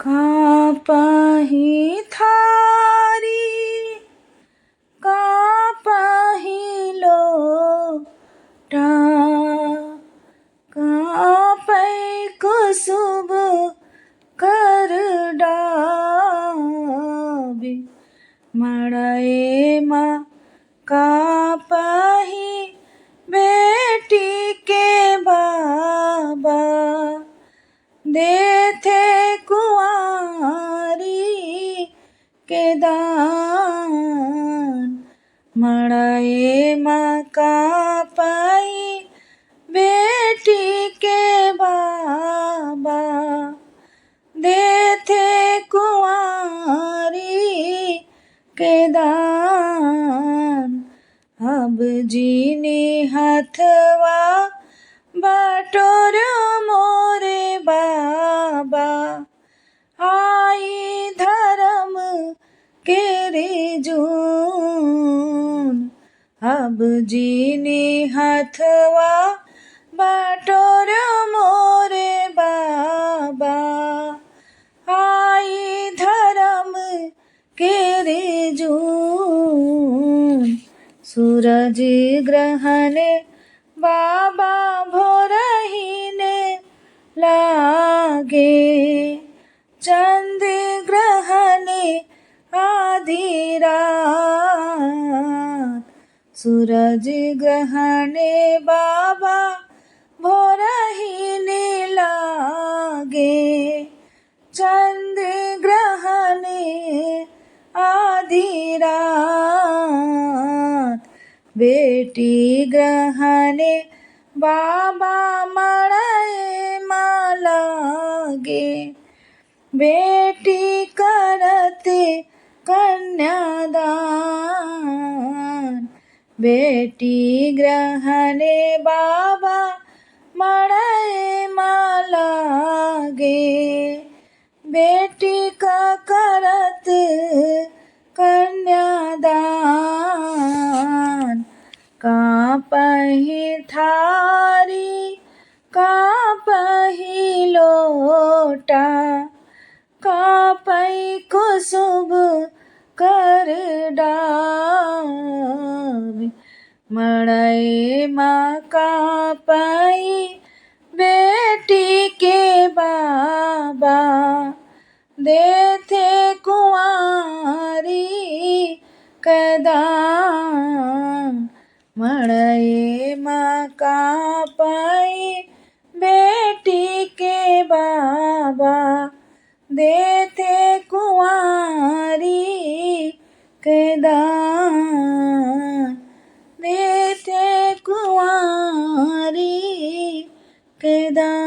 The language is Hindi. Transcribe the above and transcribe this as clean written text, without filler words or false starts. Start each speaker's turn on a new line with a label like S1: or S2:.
S1: कापहि थारी कापहि लोटा कापै कुसुम कर डाबे मड़ई कापहि बेटी के बाबा देथे कुंवारी के दान मड़ई कापहि बेटी के बाबा देथे कुंवारी के दान अब जीने हथवा बटोर मोरे बाबा आई धर्म के जून अब जीने हथवा बटोर मोरे बाबा आई धर्म के जून सूरज ग्रहण बाबा भोरहीने लागे चंद ग्रहण आधी रात सूरज ग्रहण बाबा भोरहीने लागे चंद ग्रहण आधी रात बेटी ग्रहण बाबा मड़ई लागे बेटी करत कन्यादान बेटी ग्रहण बाबा मड़ई लागे बेटी का करत कन्यादान कापहि थारी कापहि लोटा कापै कुसुम कर डाबे मड़ई कापहि बेटी के बाबा देथे कुंवारी के दान मड़ई कापहि बेटी के बाबा देथे कुंवारी के दान देथे कुंवारी के दान।